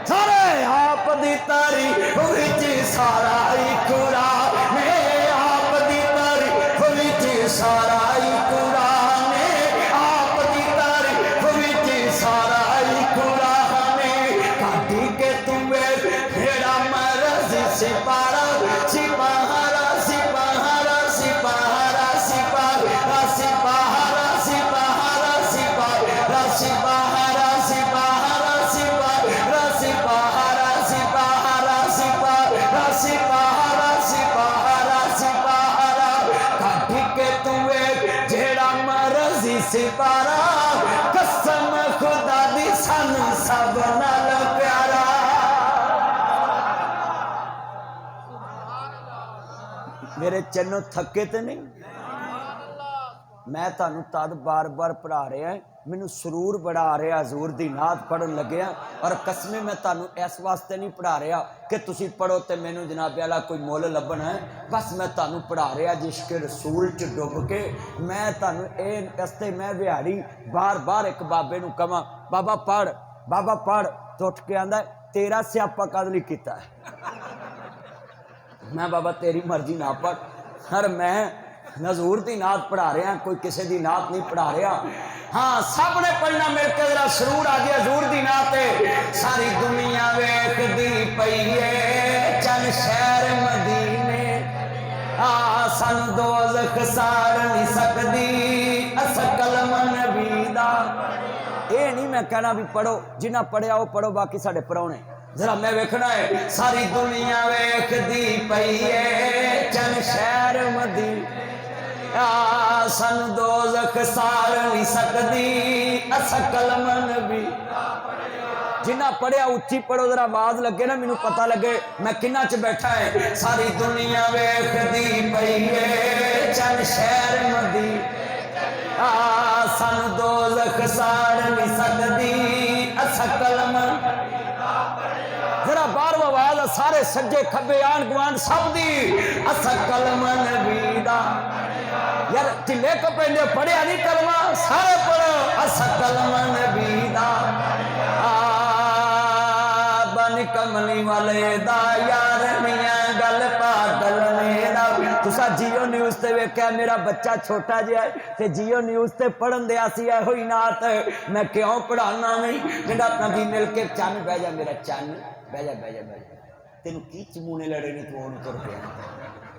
सारे आप दी तारीफ विच सारा ही कुरान है, आप दी तारीफ विच सारा ही कुरान है, आप दी तारीफ विच सारा ही कुरान है। काटी के तुम्हें मेरा मर्ज सिपारा सिपारा सिपारा सिपारा सिपारा सिपारा सिपारा सिपारा सिपारा सिपारा सिपारा सिपारा सिपारा सिपारा सिपारा सिपारा सिपारा काटी के तुम्हें जेड़ा मर्जी सिपारा कसम खुदा दी सानू सब नाल प्यारा। मेरे चन्नो थके तो नहीं, मैं तुहानू तद बार बार पढ़ा रहा, मैनू सुरूर बड़ा आ रहा हजूर दी नात पढ़न लग्या। और कसमें मैं तुहानू इस वास्ते नहीं पढ़ा रहा कि तुसी पढ़ो तो मैनू जनाब वाला कोई मुल लभना है, बस मैं तुहानू पढ़ा रहा जिश्क रसूल च डुब के। मैं तुहानू इसते मैं बिहाड़ी बार बार एक बाबे नू कहां बाबा पढ़, तो उठ के आंदा तेरा स्यापा कद नहीं किया है। मैं बाबा तेरी मर्जी ना पढ़, हर मैं हजूर की नात पढ़ा रहा, कोई किसी की नात नहीं पढ़ा रहा। हाँ सब ने पढ़ना मिलकर जरा सुरूर आ गया हजूर की नात। सारी दुनिया वेखदी पई है चल शहर मदीने, सन दोज़ख साड़ नहीं सकदी अस कलम नबी दा। ये नहीं मैं कहना भी पढ़ो, जिन्हें पढ़िया वो पढ़ो, बाकी साढ़े परौने जरा मैं वेखना है। सारी दुनिया वेखदी पई है चल शहर मदीने, सन दोज़ख साड़ नहीं सकदी अस कलम नबी। जिन्ना पढ़िया उच्ची पढ़ो, जरा आवाज लगे ना मैनू पता लगे मैं किन्ना च बैठा है। सारी दुनिया वेखदी पई है चल शहर मदीने, सन दोज़ख साड़ नहीं सकदी अस कलम। जरा बार आवाज सारे सज्जे खब्बे आन गुआन सब दी अस कलम नबी दा। यार ढिले कपेंदे पढ़िया नहीं कलमा, सारे पढ़ो अस कलम नबी दा। बन कमली वाले दा यार मियां गल पागल मेरा। तुसा जियो न्यूज़ ते वेख्या मेरा बच्चा छोटा जिहा है ते जियो न्यूज़ ते पढ़न दिया सी होई नात। मैं क्यों पढ़ाना नहीं, मेरा नबी मिल के चन्न बह जा, मेरा चन्न बह जा बह जा बह जा, तेन की चमूने लड़े ने तू ओन तुर गया।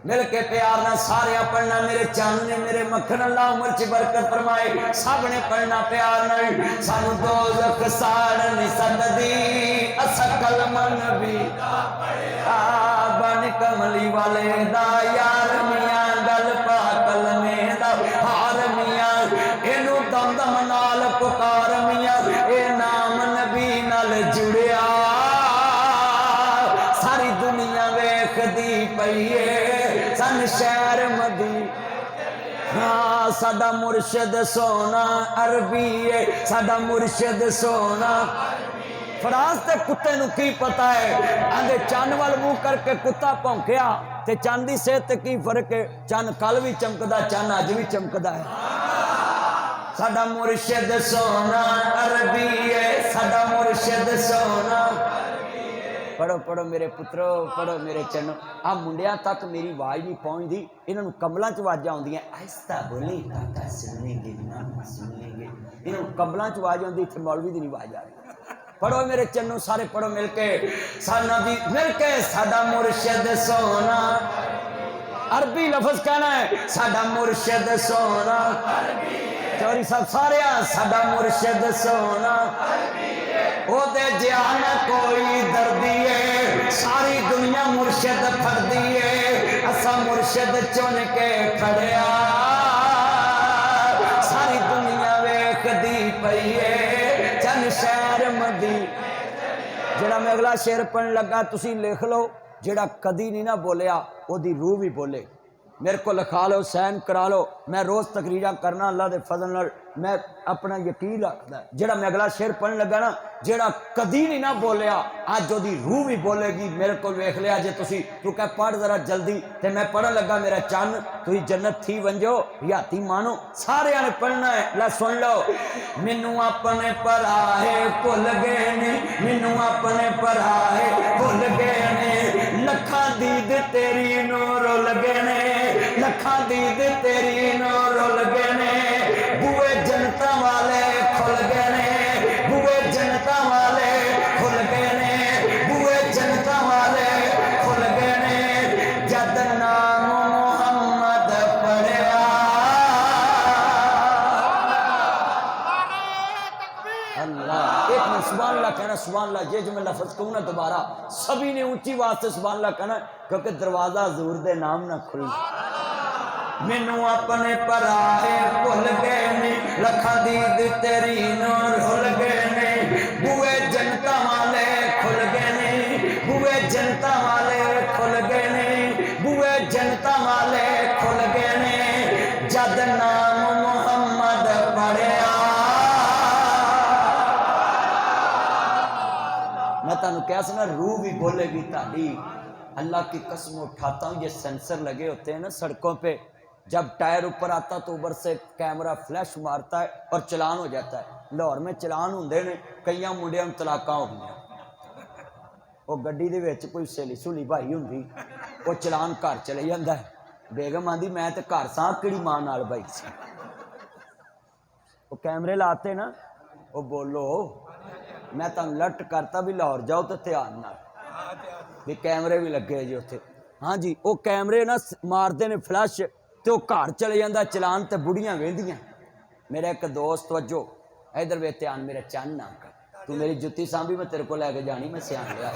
मिल के प्यार ना सारे पढ़ना, मेरे चन्न ने मेरे मक्खन अल्लाह उम्र च बरकत फरमाए। सब ने पढ़ना प्यार नाल। सानू दोज़ख साड़ नहीं सकदी अस कलम नबी दा। बन कमली वाले दा यार मियां गल पागल में दा। हार मियां इनू दम दम नाल पुकार मियां, ए नाम नबी नाल जुड़िया। सारी दुनिया वेखदी पई है सन शहर मदीने। हाँ साडा मुर्शद सोना अरबी है, साडा मुर्शद सोना। फ्रांस के कुत्ते नू की पता है, आंदे चन्न वाल मुंह करके कुत्ता भौंकिया ते चन्न दी सेहत ते की फर्क है। चन्न कल भी चमकदा, चन्न अज भी चमकदा है। साडा मुर्शद सोना अरबी है, साडा मुर्शद सोना। पढ़ो पढ़ो मेरे पुत्रो, पढ़ो मेरे चन्नो। आ मुंडिया तक मेरी आवाज नहीं पहुँचती, इन्हों कमलों च आवाज़ आउंदियां, आहिस्ता बोली काका सुन लेंगे नाम सुन लेंगे। इन्हों कमलों च आवाज़ आउंदी, इत्थे मौलवी दी नहीं आवाज़ आ रही। पढ़ो मेरे चन्नो सारे पढ़ो मिलके। साडा भी मिलके साडा मुर्शद सोना। अरबी लफज कहना है साडा मुर्शद सोना। चौरी साहब सारे साडा मुर्शद सोना। ओदे जियान कोई दर्दी है, सारी दुनिया मुर्शद फरदी है। असा मुर्शद चुन के खड़िया, सारी दुनिया वेखदी पई है चन शहर मदीने। जेड़ा मैं अगला शेर पढ़न लगा तुसी लिख लो, जेड़ा कदी नहीं ना बोलिया ओदी रूह भी बोले। मेरे को लिखा लो, साइन करा लो। मैं रोज़ तकरीरा करना अल्लाह के फजल नाल। मैं अपना यकीन रखदा जेड़ा मैं अगला शेर पढ़न लगा ना जेड़ा कदी नहीं ना बोलिया अज ओदी रूह भी बोलेगी मेरे को वेख लिया जे तुसी तू कह पढ़ जरा जल्दी ते मैं पढ़न लगा मेरा चन्न तुसी जन्नत थी वंजो याती मानो सारे ने पढ़ना है ला सुन लो मैनू अपने पराहे भुल गए ने मैनू अपने पराहे भुल गए ने लखा दीद तेरी नो रुल गए ने लखा दीद तेरी नो रुल गए ने बुए जनता वाले खुल गए ने बुए जनता वाले खुल गए ने बुए जनता वाले खुल गए ने जद नाम मोहम्मद पढ़िया अल्लाह एक मिनट सुभान अल्लाह कहना सुभान अल्लाह ये जो मैं लफ्ज कहूँ ना दोबारा सभी ने ऊंची आवाज से सुभान अल्लाह कहना क्योंकि दरवाजा हजूर दे नाम ना खुल मैनू अपने पराहे भुल गए ने लखा दीद तेरी नूर भुल गए ने बुए जनता वाले खुल गए ने बुए जनता वाले खुल गए ने बुए जनता वाले खुल गए ने जद नाम मोहम्मद पढ़िया मैं तुहानू कह सकना रूह भी बोलेगी ताली अल्लाह की कसम उठाता हूँ ये सेंसर लगे होते हैं ना सड़कों पे जब टायर ऊपर आता तो ऊपर से कैमरा फ्लैश मारता है और चलान हो जाता है लाहौर में चलान होंगे ने कई मुंडिया तलाका हो गई वो गड्डी दे विच कोई सहेली सुली भाई होंगी वो चलान घर चले जाता है बेगम आंदी मैं तो घर सां किहड़ी मां नाल भाई सी वो कैमरे लाते ना वो बोलो मैं तुहानू अलर्ट करता भी लाहौर जाओ तो ध्यान नाल भी कैमरे भी लगे जी उत्थे हाँ जी वो कैमरे ना मारते ने फ्लैश तो घर चले जाता चलान तो बुढ़ियां वेंदियां मेरा एक दोस्त वजो इधर वे ध्यान मेरा चन्न ना कर तू मेरी जुत्ती सांभी मैं तेरे को लैके जानी मैं सियाण लिया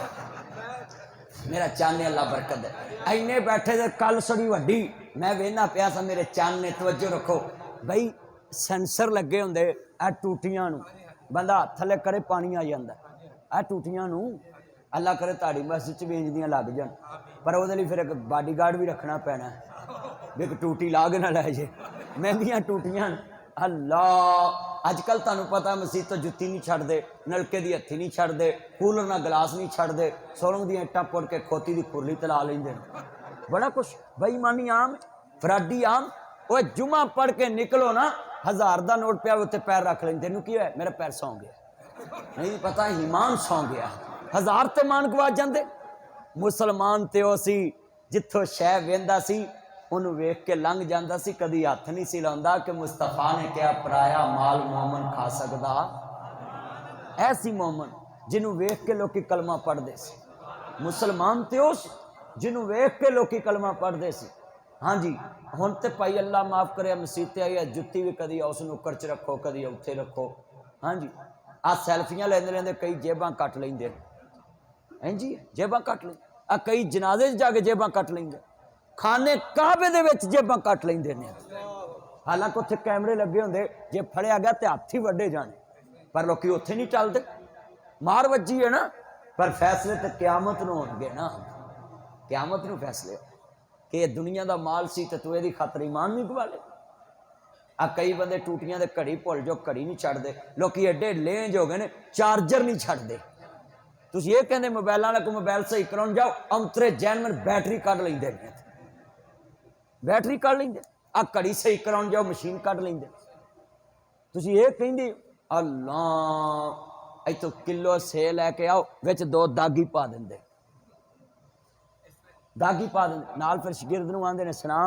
मेरा चन्न अल्लाह बरकत है इन्ने बैठे थे कल सड़ी वड्डी मैं वेहना पिया सा मेरे चन्न ने तवज्जो रखो बई सेंसर लगे होंदे आ टूटियां नू बंदा हथ थले करे पानी आ जांदा आ टूटियां नू अल्लाह करे ताड़ी मस्जिद च बेंजदियां लग जान पर वो फिर एक बाडीगार्ड भी रखना पैना एक टूटी ला के ना लै जे महंगियां टूटियां अल्लाह अजकल तुहानू पता मसीत तो जुत्ती नहीं छड्डदे नलके दी हत्थी नहीं छड्डदे कूलर ना गिलास नहीं छड्डदे सोलंग दी इट्टां पुट के खोती दी खुरली तला लेंदे बड़ा कुछ बेईमानी आम फराडी आम वो जुमा पढ़ के निकलो ना 1000 का नोट पिया उत्ते पैर रख लेंदे तेनू की होया मेरा पैर सौ गया नहीं पता ईमान सौ गया 1000 ते मान गवा जांदे मुसलमान ते ओ सी जिथों शह वेंदा सी उन्होंने वेख के लंघ जाता सी कदी हथ नहीं सी लाउंदा कि मुस्तफा ने क्या पराया माल मोमन खा सकदा ऐसी मोमन जिन्हों वेख के लोग कलमा पढ़ते सी मुसलमान ते उस जिन्हों वेख के लोग कलमा पढ़ते सी हाँ जी हुण ते भाई अल्लाह माफ करे मसीते आई है जुत्ती भी कदी उस नुक्कर च रखो कदी उत्थे रखो हाँ जी आ सैल्फियां लेंदे लेंदे कई जेबां कट लेंदे हैं जी जेबां कट लें आ कई जनाजे जाके जेबां कट लेंदे खाने काबे दे विच जेबां कट लेंदे ने हालांकि उत्थे कैमरे लगे होंदे जे फड़िया गया तो हथ ही वड्डे जाने पर लोग उत्थे नहीं चलते मार वजी है ना पर फैसले तो क्यामत नूं होणगे ना क्यामत नूं फैसले कि दुनिया का माल सी तो तू इहदी खातर ईमान नहीं गवा ले आ कई बंदे टूटियां दे घड़ी भुल जो घड़ी नहीं छड्डदे लोग एडे लेंज हो गए ने चार्जर नहीं छड्डदे तुसीं ये कहंदे मोबाइल वाले को मोबाइल सही कराउण जाओ अंतरे जैनवन बैटरी कढ लैंदे ने बैटरी कढ लेंदे आ घड़ी सही कराउण जाओ मशीन कढ लेंदे तुसीं ये कहंदे अल्लाह इत्थों किलो से लैके आओ विच 2 दागी पा देंदे दागी पा देंदे नाल फिर शगिर्द नूं आंदे ने सुना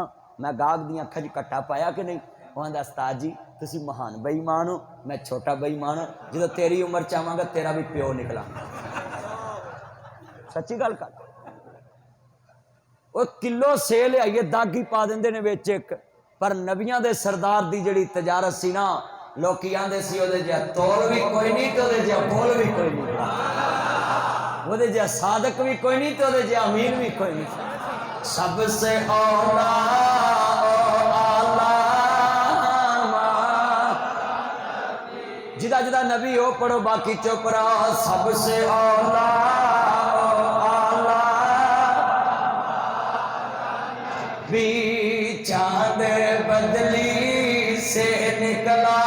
मैं गाहक दी अखां 'च कट्टा पाया कि नहीं वो आंदा उस्ताद जी तुसीं महान बेईमान हो मैं छोटा बेईमान हो जो तेरी उम्र चाहांगा तेरा भी प्यो निकला सच्ची गल कर वो किलो सेल आइए दागी पा देंदे ने विच एक पर नबियां दे सरदार दी जिहड़ी तजारत सी ना लोग आंदे सी ओदे जिहा तोल भी कोई नहीं तो ओदे जिहा बोल भी कोई नहीं ओदे जिहा सादक भी कोई नहीं तो ओदे जिहा अमीर भी कोई नहीं सबसे औला जिदा जिदा नबी हो पढ़ो बाकी चुप रहो सबसे औला भी चांद बदली से निकला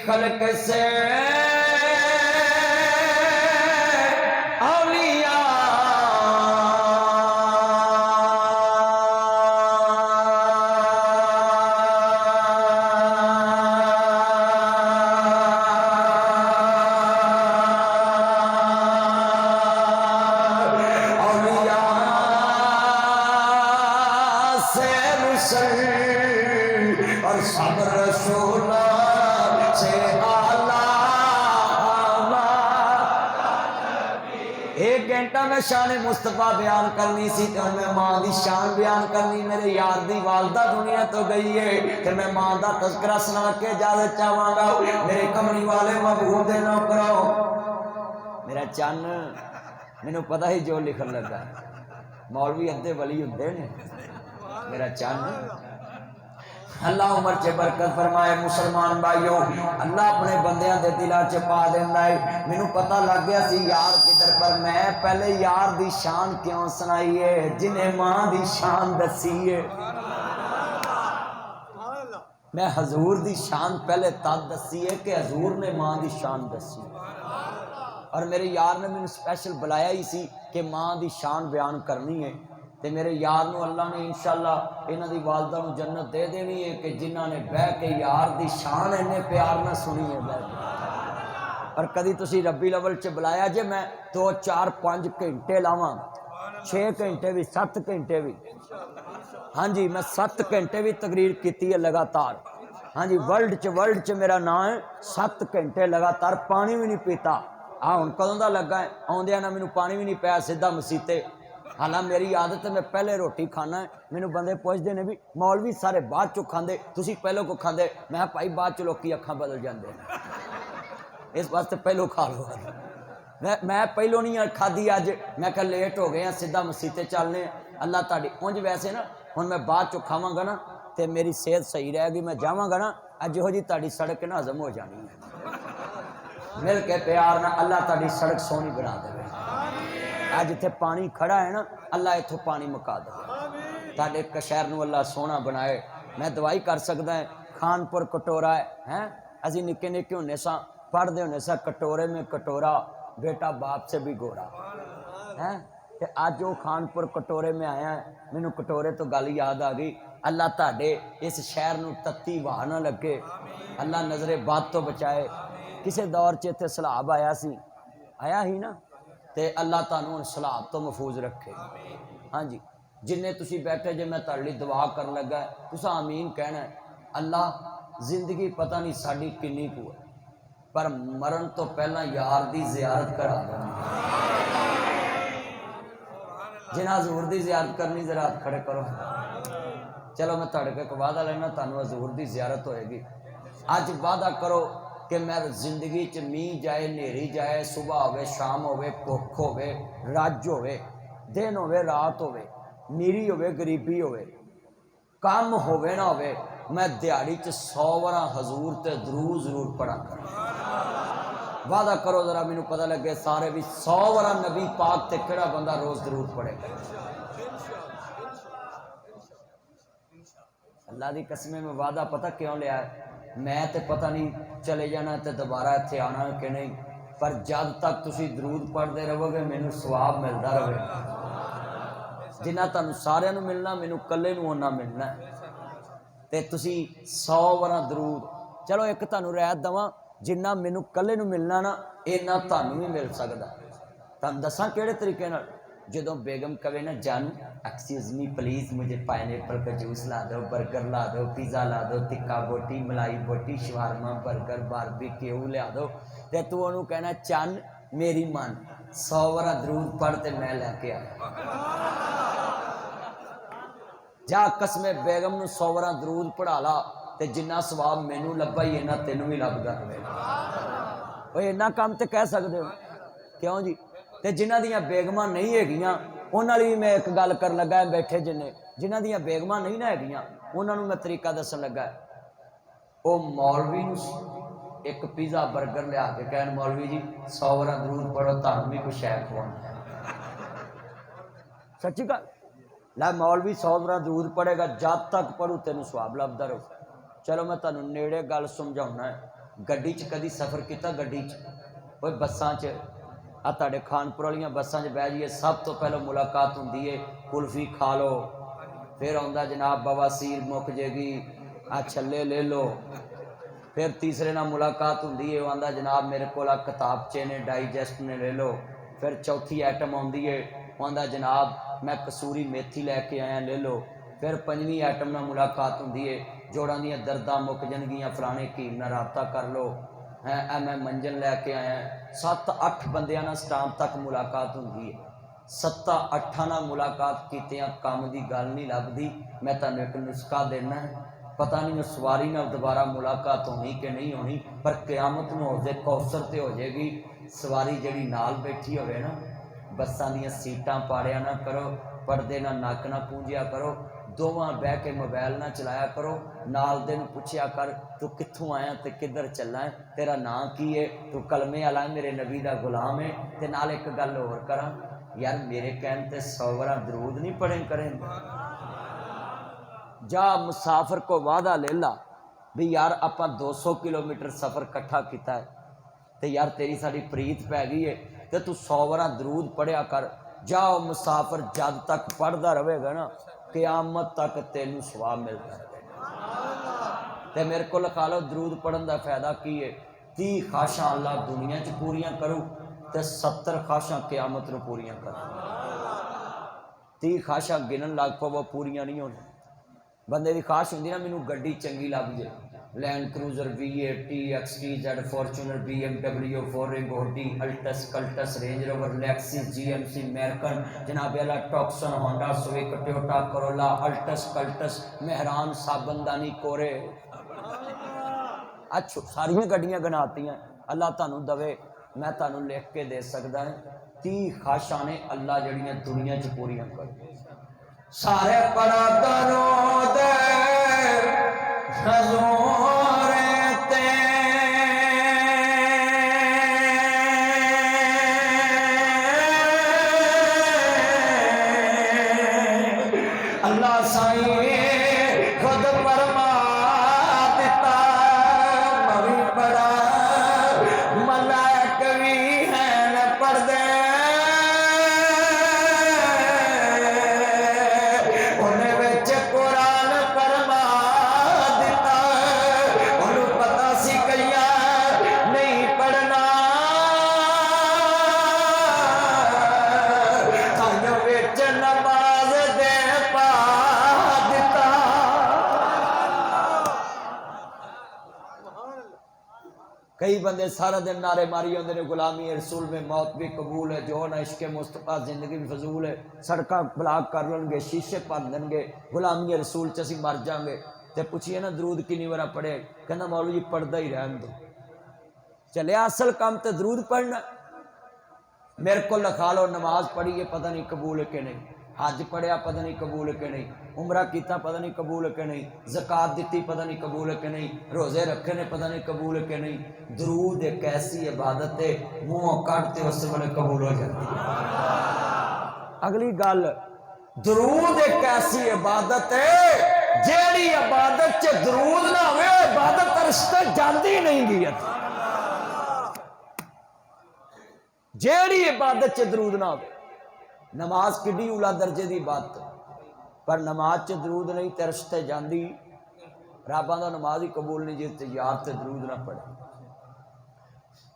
खल्क से औलिया और सब रसूला से आला। एक घंटा मैं शान मुस्तफा बयान करनी सी तो मैं मां की शान बयान करनी। मेरे यार दी वालदा दुनिया तो गई है कि मैं मां का तस्करा सुना के ज्यादा चाहवागा। मेरे कमली वाले महबूब दे नौकरो मेरा चन मैनू पता ही जो लिखन लगा मौलवी अद्धे वली हुंदे ने। मेरा चन अल्लाह उमर च बरकत फरमाए। मुसलमान भाइयों अल्लाह अपने बंदियां दे दिलां च पा देंदा है। मैनू पता लग गया सी यार किधर पर मैं पहले यार दी शान क्यों सुनाई है जिन्हें मां दी शान दसी है। मैं हजूर दी शान पहले तद दसी है कि हजूर ने मां दी शान दसी और मेरे यार ने मैनू स्पैशल बुलाया ही सी कि मां दी शान बयान करनी है। ते मेरे यार नू अल्लाह ने इंशाअल्लाह इन्हां दी वालदा नू जन्नत दे देनी है कि जिन्हां ने बह के यार दी शान इन्ने प्यार ना सुनी है बह के। और कदी तुसी रब्बी लवल च बुलाया जे मैं 2 4 5 घंटे लावां 6 घंटे भी 7 घंटे भी। हाँ जी मैं 7 घंटे भी तकरीर की है लगातार। हाँ जी वर्ल्ड च मेरा नाम है। 7 घंटे लगातार पानी भी नहीं पीता। हाँ हुण कदों दा लगा है आउंदियां ना मैनू पानी भी नहीं पाया सीधा मसीते। हालां मेरी आदत है मैं पहले रोटी खाना है। मैनू बंदे पुछदे ने भी मौलवी सारे बाद चो खांदे तुसी पहलों को खांदे। मैं भाई बाद च लोकी अखां बदल जांदे इस वास्ते पहलों खा लो। मैं पहलों नहीं खाधी अज मैं कहा लेट हो गए सीधा मसीते चलने। अल्लाह ताड़ी उंज वैसे ना हुण मैं बाद चो खावांगा ना तो मेरी सेहत सही रहेगी। मैं जावांगा ना अज जिहो जी ताड़ी सड़क ना हजम हो जानी है। मिल के प्यार ना अल्लाह ताड़ी सड़क सोहनी बना देवे। अज इत्थे पानी खड़ा है ना अल्लाह इत्थों पानी मुका दे। ताडे कशहर नूं अल्लाह सोहना बनाए। मैं दवाई कर सकदा है। खानपुर कटोरा है असीं निक्के निक्के हुंदे सां पढ़दे हुंदे सां कटोरे में कटोरा बेटा बाप से भी गोरा है। ते अज वो खानपुर कटोरे में आया है। मैनू कटोरे तो गल याद आ गई। अल्लाह ताडे इस शहर नूं तत्ती वाह ना लगे। अल्लाह नजरे बद तो बचाए। किसी दौर च इत्थे सैलाब आया ही ना ते अल्लाह तुहानूं हुण सैलाब तो महफूज रखे। हाँ जी जिन्ने तुसी बैठे जे मैं तुहाडे लई दुआ करन लगा तुसां आमीन कहना है। अल्लाह जिंदगी पता नहीं साडी किन्नी कु है पर मरण तो पहला यार दी जियारत करा देनी। जिन्हां हजूर दी जियारत करनी जरा हाथ खड़े करो। चलो मैं तुहाडे कोल एक वादा लेना तुहानूं हजूर दी जियारत होएगी। अज वादा करो कि मैं जिंदगी च मीह जाए नेरी जाए सुबह होवे शाम होवे भुख होवे रज होवे दिन होवे रात होवे मीरी होवे गरीबी होवे काम होवे ना होवे मैं दिहाड़ी च 100 वारा हजूर ते दरूद जरूर पढ़ा कर। वादा करो जरा मैनू पता लगे सारे भी 100 वारा नबी पाक ते केड़ा बंदा रोज दरूद पढ़ेगा। अल्लाह दी कसम में वादा पता क्यों लिया है। मैं तो पता नहीं चले जाना तो दोबारा इत्थे आना कि नहीं पर जब तक तुसी दरूद पढ़ते रहोगे मैनू सवाब मिलता रहे। जिन्ना तुहानूं सारिਆਂ नूं मिलना मैनू कल्ले नूं उन्ना मिलना ते तुसी 100 वारा दरूद। चलो एक तुहानूं रियायत दवां जिन्ना मैनू कल्ले नूं मिलना ना इन्ना तुहानूं भी मिल सकदा। तुहानूं दसां किहड़े तरीके नाल जदों बेगम कवे ना जान एक्सक्यूज मी प्लीज मुझे पाइनएप्पल का जूस ला दो बर्गर ला दो पिज़्ज़ा ला दो टिक्का बोटी मलाई बोटी शवारमा बर्गर बारबेक्यू लिया दो ते तू उन्होंने कहना चन मेरी मन 100 वारा दरूद पढ़ ते मैं लैके आया। जा कसमे बेगम नूं 100 वारा दरूद पढ़ा ला ते जिन्ना सवाब मैनू लब्भा ही इन्ना तेनू भी लभदा रहे। इन्ना काम तो कह सकते हो क्यों जी। ते जिन्हां दियां बेगमां नहीं हैगियां उन्हां लई मैं एक गल कर लगा बैठे जिन्हां दियां बेगमां नहीं ना हैगियां उन्हां नूं मैं तरीका दसन लगा। वो मौलवी नूं एक पिज़्ज़ा बर्गर लिया के कहन मौलवी जी 100 वारा दरूद पढ़ो तुहानूं भी कुछ शै खवाउणा। सच्ची गल लै मौलवी 100 वारा दरूद पढ़ेगा जब तक पढ़ू तेनू सवाब लभदा रहू। चलो मैं तुहानूं नेड़े गल समझाउणा है। गड्डी च कदी सफ़र किया? गड्डी च कोई बसां च आ तुहाडे खानपुर वालियां बसां च बह जाइए, सब तो पहले मुलाकात होंदी है कुल्फी खा लो, फिर आउंदा जनाब बवासीर मुक जेगी, आ छल्ले ले लो, फिर तीसरे नाल मुलाकात होंदी है, वो आंदा जनाब मेरे को किताबचे ने डाइजेस्ट ने ले लो, फिर चौथी आइटम आउंदी है, वो आंदा जनाब मैं कसूरी मेथी लैके आया ले लो, फिर पंजवीं आइटम नाल मुलाकात होंदी है, जोड़ां दीयां दर्दां मुक जाणगीआं, फलाने कीम नाल राबता कर लो है, मैं मंजन लैके आया। 7-8 बंदियां नाल स्टाम्प तक मुलाकात होंदी है। 7-8 नाल मुलाकात कीतियां काम की गल नहीं लभदी। मैं तुहानूं एक नुस्खा देना है, पता नहीं सवारी नाल दोबारा मुलाकात होनी कि नहीं होनी, पर क्यामत नूं हौज़े कौसर ते हो जाएगी। सवारी जिहड़ी नाल बैठी होवे ना, बसां दीयां सीटां पाड़िया ना करो, पर्दे ना नक ना पूंजिया करो, दोवां बह के मोबाइल ना चलाया करो, नाल दे नूं पुछया कर तू कित्थों आया ते किधर चलना है, तेरा नाम की है, तू कलमे वाला है, मेरे नबी दा गुलाम है। ते नाल एक गल होर करा यार, मेरे कहन ते 100 बार दरूद नहीं पढ़े करें। जा मुसाफिर को वादा ले ला भी यार आपां 200 किलोमीटर सफ़र कट्ठा किया है, तो यार तेरी साड़ी प्रीत पै गई है, तो तू 100 बार दरूद पढ़िया कर। जाओ मुसाफिर जब तक पढ़ता रहेगा ना, क़यामत तक तेनू सवाब मिलता है। तो मेरे को लिखा लो दरूद पढ़न का फायदा की है? 30 ख्वाहिशां अल्लाह दुनिया च पूरियां करूँ, तो 70 ख्वाहिशां क़यामत नूं पूरियां करूँ। 30 ख्वाहिशां गिनन लग पवो, पूरियां नहीं होनी। बंदे की ख्वाहिश होंदी ना, मैनू गड्डी चंगी लग जाए, Land Cruiser V8 XTZ Fortuner BMW 4 Audi Altis Cultus Range Rover Lexus GMC American जनाब वाला Tucson Honda Civic Toyota Corolla Altis Cultus Mehran साबनदानी कोरे, अच्छा सारियां गड्डियां गनातियां। अल्लाह तुहानूं दवे, मैं तुहानूं लिख के दे सकदा है 30 ख्वाहिशां ने अल्लाह जड़ियां दुनिया च पूरियां कर। सारे पड़ा दरूद हजूर ते अल्लाह साईं खुद फरमा दिता, मवी बड़ा मलाक भी है न पढ़दे, उन्हें विच कुरान फरमा दिता, उन्हें पता सी कईया नहीं पढ़ना, ताइयों विच नमाज दे पा दिता। कई बंदे सारा दिन नारे मारी होंगे ने, गुलामी रसूल में मौत भी कबूल है, जो ना इश्क मुस्तफा जिंदगी भी फजूल है, सड़क ब्लॉक कर लेंगे, शीशे भर देंगे, गुलामी रसूल च असीं मर जाएंगे। तो पूछिए ना दरूद कितनी बार पढ़े, कहना मौलवी जी पढ़दा ही रहन दो। चले असल काम तो दरूद पढ़ना। मेरे को लिखा लो नमाज पढ़ी है पता नहीं कबूल है कि नहीं, हज पढ़िया पता नहीं कबूल है कि नहीं, उमरा किया पता नहीं कबूल है कि नहीं, ज़कात दी पता नहीं कबूल है कि नहीं, रोज़े रखे ने पता नहीं कबूल है कि नहीं। दरूद एक ऐसी इबादत है मुँह कटते उस वेले कबूल हो जाती है। अगली गल, दरूद एक ऐसी इबादत है जेड़ी इबादत च दरूद ना हो इबादत अर्श ते जाती नहीं गई। जेड़ी इबादत च दरूद ना हो, नमाज किड्डी उला दर्जे की बात, पर नमाज च दरूद नहीं तो अर्श ते जाती। रब आंदा नमाज ही कबूल नहीं जे यार ते दरूद ना पढ़े।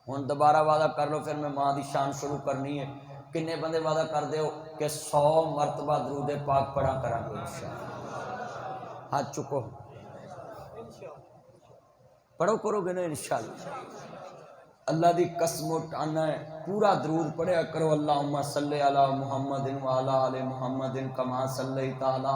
हुण दोबारा वादा कर लो, फिर मैं मां की शान शुरू करनी है। किन्ने बंदे वादा कर दो कि 100 मरतबा दरूद पाक पढ़ा करांगे इंशाअल्लाह। हाथ चुको, पढ़ो करोगे ना इंशाअल्लाह। अल्लाह की कसम उठाना है, पूरा दरूद पढ़िया करो। अल्लाहुम्मा सल्ली अला मुहम्मदिन व अला आले मुहम्मदिन कमा सल्लैता अला।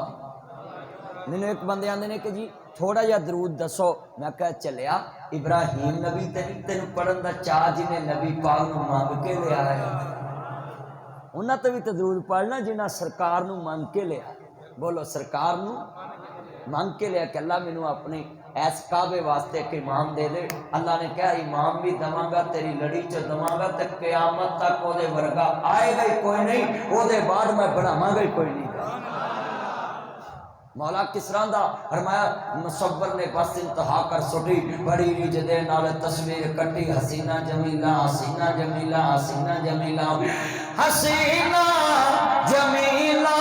मैंने एक बंदे आंदे ने कि जी थोड़ा जिहा दरूद दसो, मैं कहा चलिया इब्राहिम नबी तेन पढ़न का चाह जिन्हें नबी पाक नूं मंग के लिया है, उन्हां ते भी तो दरूद पढ़ना जिन्हां सरकार नूं मंग के लिया। बोलो सरकार नूं मंग के लिया कि अल्लाह मैनू अपने ऐस काबे वास्ते एक इमाम दे दे। अल्लाह ने कहा इमाम भी दवांगा, तेरी लड़ी च दवांगा, तो क़यामत तक ओदे वर्गा आएगा ही कोई नहीं, ओदे बाद मैं बनावांगा ही कोई नहीं। मौला किसरांदा फरमाया मुसव्वर ने बस इंतहा कर सुटी बड़ी रीज दे नाल तस्वीर कटी हसीना जमीला हसीना जमीला हसीना जमीला हसीना जमीला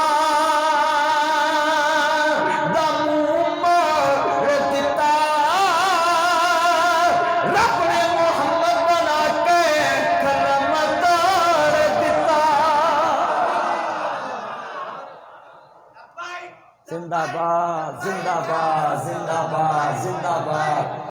जिंदाबाद जिंदाबाद जिंदाबाद जिंदाबाद।